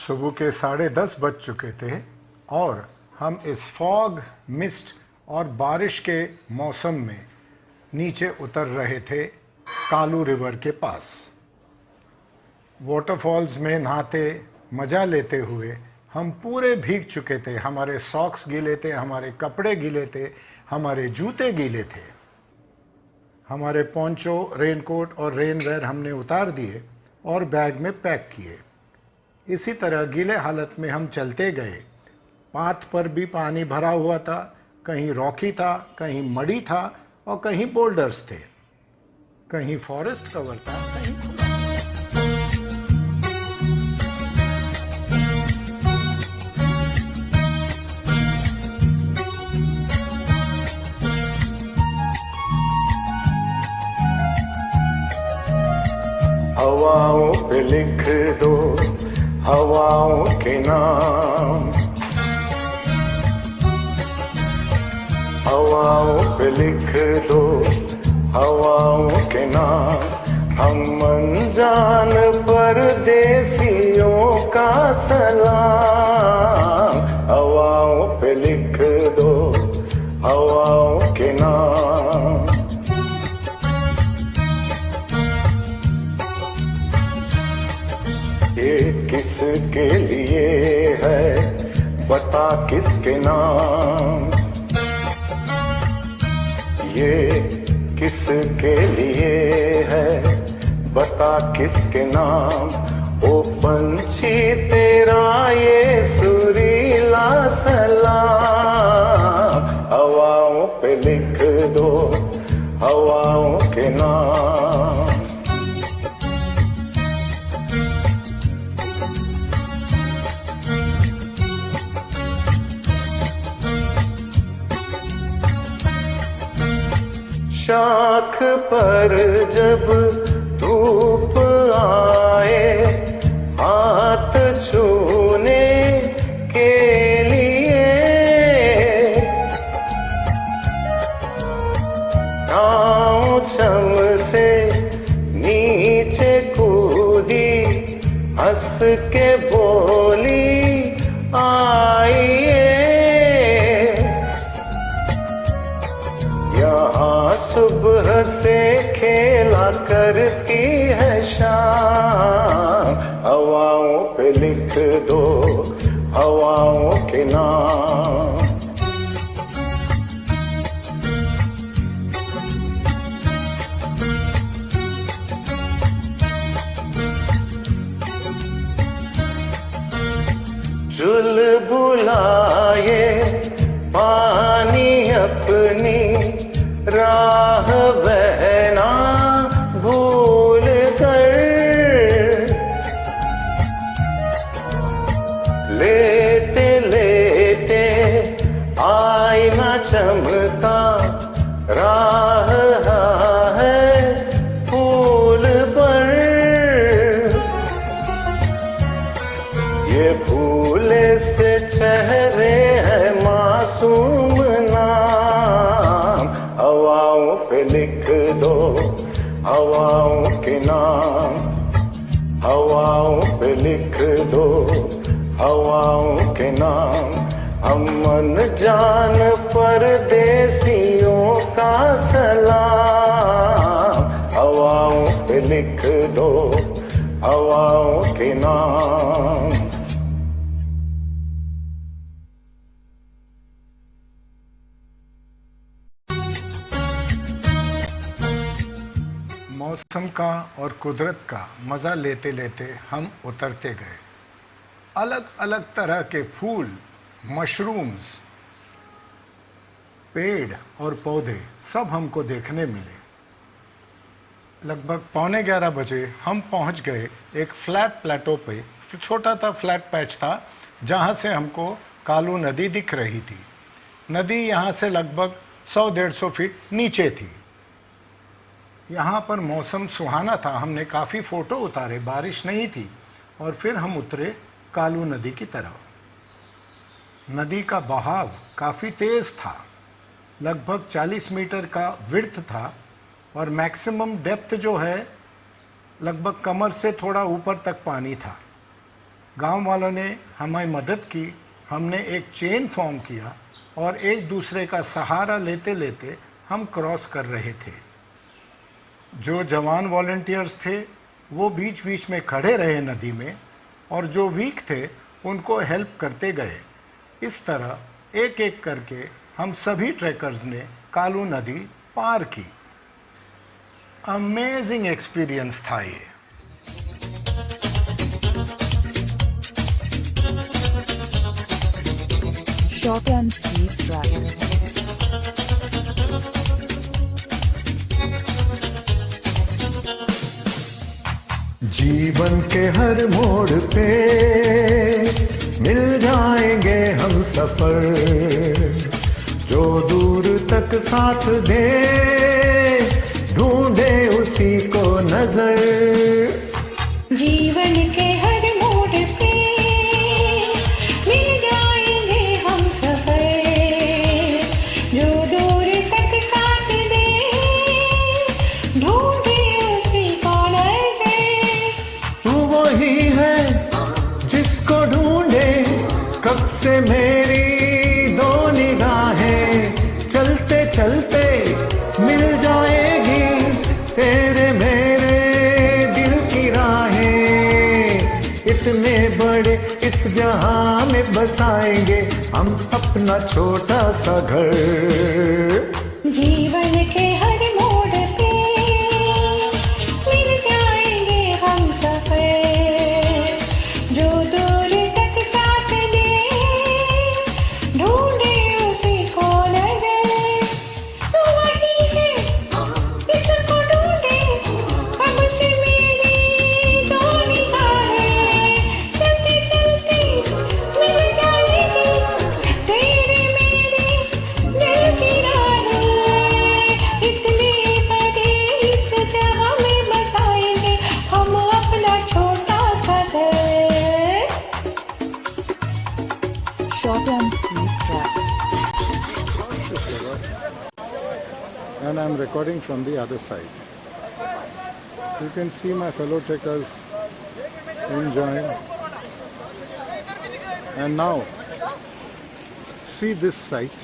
सुबह के 10:30 बज चुके थे और हम इस फॉग, मिस्ट और बारिश के मौसम में नीचे उतर रहे थे कालू रिवर के पास। वाटरफॉल्स में नहाते, मज़ा लेते हुए हम पूरे भीग चुके थे। हमारे सॉक्स गीले थे, हमारे कपड़े गीले थे, हमारे जूते गीले थे। हमारे पोंचो, रेनकोट और रेनवेयर हमने उतार दिए और बैग में पैक किए। इसी तरह गीले हालत में हम चलते गए। पाथ पर भी पानी भरा हुआ था, कहीं रॉकी था, कहीं मड़ी था और कहीं बोल्डर्स थे, कहीं फॉरेस्ट कवर था, कहीं खुला। हवाओं पे लिख दो हवाओं के नाम, हवाओं पे लिख दो हवाओं के नाम। हम अनजान परदेसियों का सलाम, हवाओं पे लिख दो हवाओं के नाम। ये किसके लिए है बता किसके नाम, ये किसके लिए है बता किसके नाम। ओ पंछी तेरा ये सुरीला सलाम, हवाओं पे लिख दो हवाओं के नाम। शाख पर जब धूप आए हाथ छूने के लिए, नाव छम से नीचे कूदी हंस के बोली आइए। यहाँ सुबह से खेला करती है शाम, हवाओं पे लिख दो हवाओं के नाम। चुलबुलाए पानी अपनी राह बहना भूल कर, लेटे लेटे आईना चमका राह है फूल पर। ये फूले से चेहरे है मासूम नाम, हवाओं पे लिख दो हवाओं के नाम, हवाओं पे लिख दो हवाओं के नाम। हम अनजान परदेसियों का सलाम, हवाओं पे लिख दो हवाओं के नाम। मौसम का और कुदरत का मज़ा लेते लेते हम उतरते गए। अलग अलग तरह के फूल, मशरूम्स, पेड़ और पौधे सब हमको देखने मिले। लगभग 11:15 बजे हम पहुंच गए एक फ्लैट प्लेटो पे। छोटा सा फ्लैट पैच था जहां से हमको कालू नदी दिख रही थी। नदी यहां से लगभग 100-150 फीट नीचे थी। यहाँ पर मौसम सुहाना था, हमने काफ़ी फ़ोटो उतारे, बारिश नहीं थी और फिर हम उतरे कालू नदी की तरफ। नदी का बहाव काफ़ी तेज़ था, लगभग 40 मीटर का विड्थ था और मैक्सिमम डेप्थ जो है लगभग कमर से थोड़ा ऊपर तक पानी था। गांव वालों ने हमारी मदद की। हमने एक चेन फॉर्म किया और एक दूसरे का सहारा लेते लेते हम क्रॉस कर रहे थे। जो जवान वॉलंटियर्स थे वो बीच बीच में खड़े रहे नदी में, और जो वीक थे उनको हेल्प करते गए। इस तरह एक एक करके हम सभी ट्रैकर्स ने कालू नदी पार की। अमेजिंग एक्सपीरियंस था ये। Short and sweet track. जीवन के हर मोड़ पे मिल जाएंगे हम सफर, जो दूर तक साथ दे ढूंढे उसी को नजर। जीवन के हर मोड़ पे मिल जाएंगे हम सफर, जो दूर तक साथ दे ढूंढे उसी को नजर। तू वही है जिसको ढूंढे कब से मेरी दो निगाहें, चलते चलते मिल जाएगी तेरे मेरे दिल की राहें। इतने बड़े इस जहां में बसाएंगे हम अपना छोटा सा घर। जीवन के हर मोड़ पे मिल जाएंगे हम सफर, जो दूर तक साथ दे ढूंढे उसी को नजर। तू वही है जिसको ढूंढे कब से मेरी दो निगाहें, चलते चलते मिल जाएगी तेरे मेरे दिल की राहें। इतने बड़े इस जहां में बसाएंगे हम अपना छोटा सा घर। Short and sweet track. And I'm recording from the other side. You can see my fellow trekkers enjoying. And now, see this sight.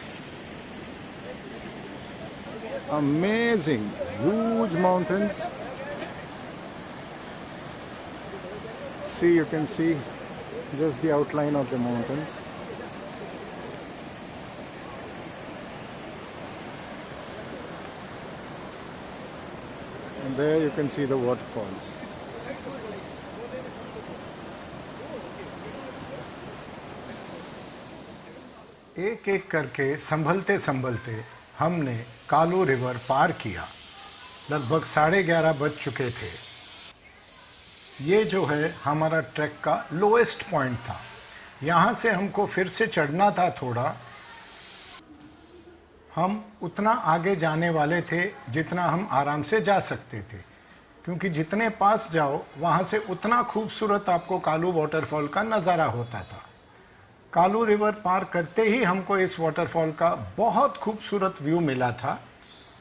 Amazing, huge mountains. See, you can see just the outline of the mountains. And there you can see the waterfalls. एक एक करके संभलते संभलते हमने Kalu river पार किया। लगभग 11:30 बज चुके थे। ये जो है हमारा ट्रैक का लोएस्ट पॉइंट था। यहाँ से हमको फिर से चढ़ना था थोड़ा। हम उतना आगे जाने वाले थे जितना हम आराम से जा सकते थे, क्योंकि जितने पास जाओ वहाँ से उतना खूबसूरत आपको कालू वाटरफॉल का नज़ारा होता था। कालू रिवर पार करते ही हमको इस वाटरफॉल का बहुत खूबसूरत व्यू मिला था,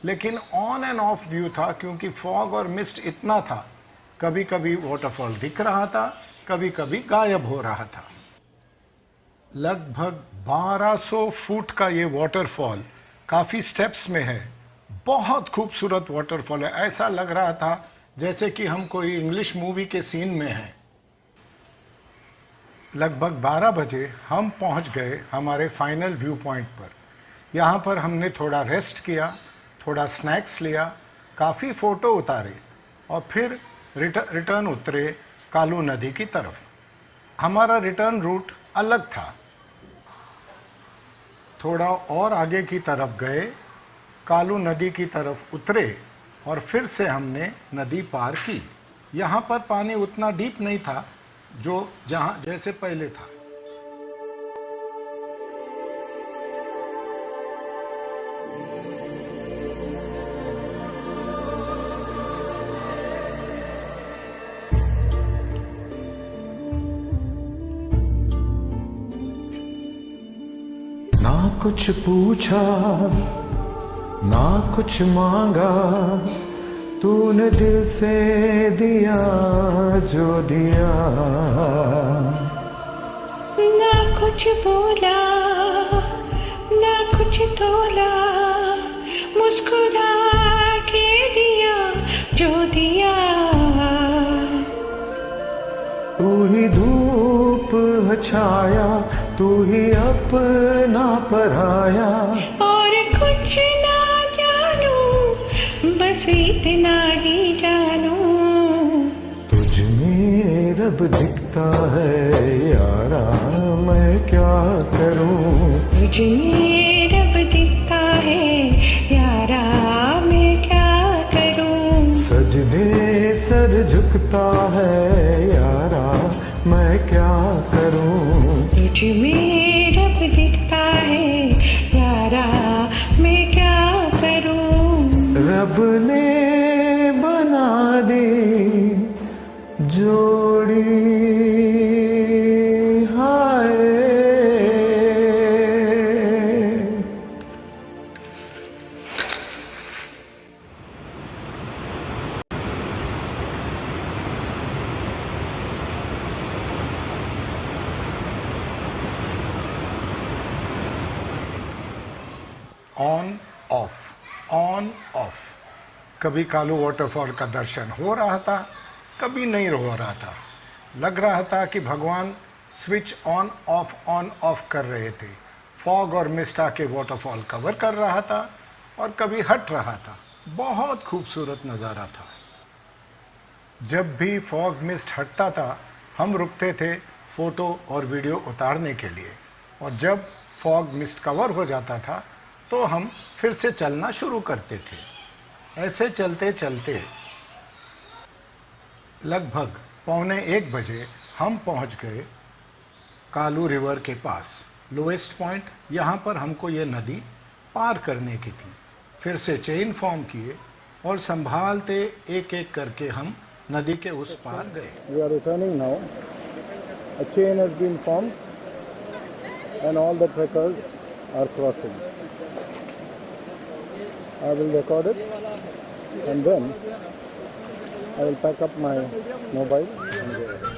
लेकिन ऑन एंड ऑफ व्यू था, क्योंकि फॉग और मिस्ट इतना था। कभी कभी वाटरफॉल दिख रहा था, कभी कभी गायब हो रहा था। लगभग 1200 फुट का ये वाटरफॉल काफ़ी स्टेप्स में है। बहुत खूबसूरत वाटरफॉल है। ऐसा लग रहा था जैसे कि हम कोई इंग्लिश मूवी के सीन में हैं। लगभग 12 बजे हम पहुंच गए हमारे फाइनल व्यू पॉइंट पर। यहाँ पर हमने थोड़ा रेस्ट किया, थोड़ा स्नैक्स लिया, काफ़ी फ़ोटो उतारे और फिर रिटर्न उतरे कालू नदी की तरफ। हमारा रिटर्न रूट अलग था। थोड़ा और आगे की तरफ गए, कालू नदी की तरफ उतरे और फिर से हमने नदी पार की। यहाँ पर पानी उतना डीप नहीं था जो जहाँ जैसे पहले था। ना कुछ पूछा ना कुछ मांगा, तूने दिल से दिया जो दिया। कुछ बोला ना कुछ तोला, मुस्कुरा के दिया जो दिया। तू ही धूप है छाया, तू ही अपना पराया। और कुछ ना जानूं, बस इतना ही जानूं, तुझ में रब दिखता है यारा, मैं क्या करूं। तुझे रब दिखता है यारा, मैं क्या करूं। सजदे सर झुकता है यारा, मैं क्या करूं। तुझ में रब दिखता है यारा, मैं क्या करूं। रब ने बना दी जोड़ी हाय। On off. कभी कालू वाटरफॉल का दर्शन हो रहा था, कभी नहीं हो रहा था। लग रहा था कि भगवान स्विच ऑन ऑफ कर रहे थे। फॉग और मिस्ट आके वाटरफॉल कवर कर रहा था और कभी हट रहा था। बहुत खूबसूरत नज़ारा था। जब भी फॉग मिस्ट हटता था हम रुकते थे फ़ोटो और वीडियो उतारने के लिए, और जब फॉग मिस्ट कवर हो जाता था तो हम फिर से चलना शुरू करते थे। ऐसे चलते चलते लगभग 12:45 बजे हम पहुंच गए कालू रिवर के पास, लोएस्ट पॉइंट। यहाँ पर हमको ये नदी पार करने की थी। फिर से चेन फॉर्म किए और संभालते एक एक करके हम नदी के उस पार गए। We are returning now. A chain has been formed and all the trekkers are crossing. I will record it and then I will pack up my mobile and go ahead.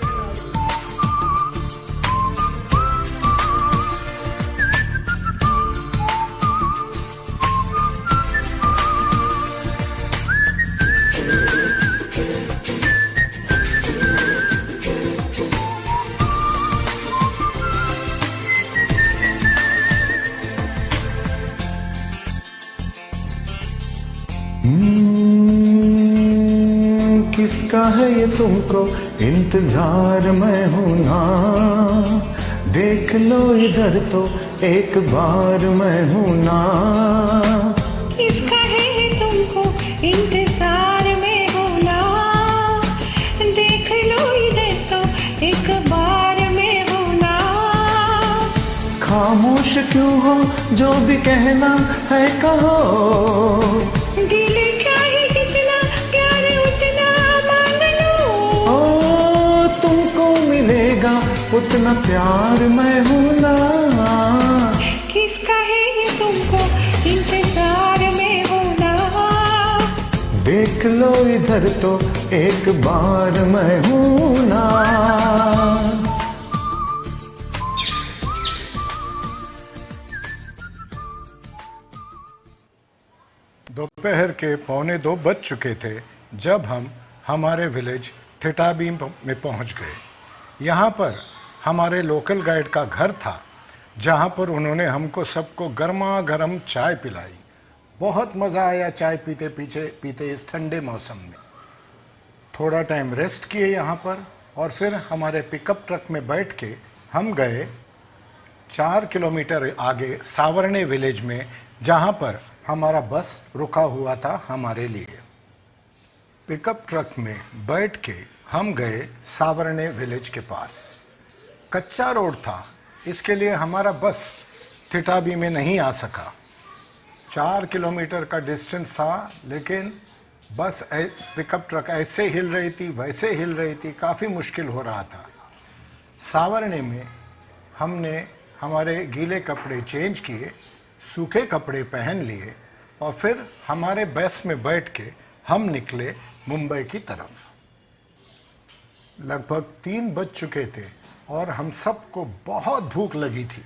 किसका है ये तुमको इंतजार मैं हूं ना, देख लो इधर तो एक बार मैं हूं ना। किसका है तुमको इंतजार में होना, देख लो इधर तो एक बार में होना। खामोश क्यों हो, जो भी कहना है कहो। दिल चाहे जितना प्यार उतना मांग लो। ओ तुमको मिलेगा उतना प्यार मैं हूं ना। किसका है ये तुमको इंतजार में होना, देख लो इधर तो एक बार मैं हूं ना। दोपहर के 1:45 बज चुके थे जब हम हमारे विलेज थिटाबी में पहुंच गए। यहाँ पर हमारे लोकल गाइड का घर था, जहाँ पर उन्होंने हमको सबको गर्मा गर्म चाय पिलाई। बहुत मज़ा आया चाय पीते इस ठंडे मौसम में। थोड़ा टाइम रेस्ट किए यहाँ पर और फिर हमारे पिकअप ट्रक में बैठ के हम गए 4 किलोमीटर आगे सावरणे विलेज में, जहाँ पर हमारा बस रुका हुआ था हमारे लिए। पिकअप ट्रक में बैठ के हम गए सावरणे विलेज के पास। कच्चा रोड था, इसके लिए हमारा बस थिटाबी में नहीं आ सका। 4 किलोमीटर का डिस्टेंस था, लेकिन बस पिकअप ट्रक ऐसे हिल रही थी वैसे हिल रही थी, काफ़ी मुश्किल हो रहा था। सावरणे में हमने हमारे गीले कपड़े चेंज किए, सूखे कपड़े पहन लिए और फिर हमारे बस में बैठ के हम निकले मुंबई की तरफ। लगभग 3 बज चुके थे और हम सबको बहुत भूख लगी थी।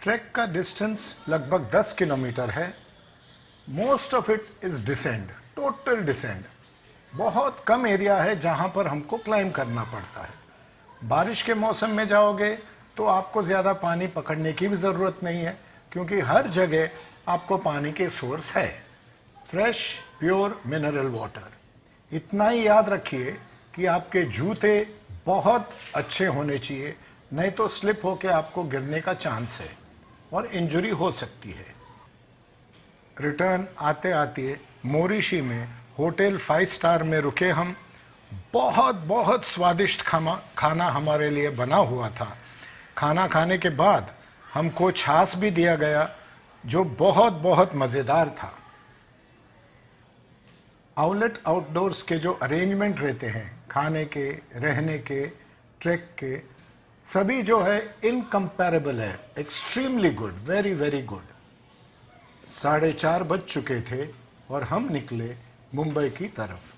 ट्रैक का डिस्टेंस लगभग 10 किलोमीटर है। Most of it is descend, total descend. बहुत कम एरिया है जहाँ पर हमको क्लाइंब करना पड़ता है। बारिश के मौसम में जाओगे तो आपको ज़्यादा पानी पकड़ने की भी ज़रूरत नहीं है, क्योंकि हर जगह आपको पानी के सोर्स है, फ्रेश प्योर मिनरल वाटर। इतना ही याद रखिए कि आपके जूते बहुत अच्छे होने चाहिए, नहीं तो स्लिप होकर आपको गिरने का चांस है और इंजरी हो सकती है। रिटर्न आते आते मोरिशी में होटल 5 स्टार में रुके हम। बहुत बहुत स्वादिष्ट खाना हमारे लिए बना हुआ था। खाना खाने के बाद हमको छाछ भी दिया गया, जो बहुत बहुत मज़ेदार था। आउटलेट आउटडोर्स के जो अरेंजमेंट रहते हैं, खाने के, रहने के, ट्रैक के, सभी जो है इनकम्पैरेबल है, extremely good, very very good. 4:30 बज चुके थे और हम निकले मुंबई की तरफ।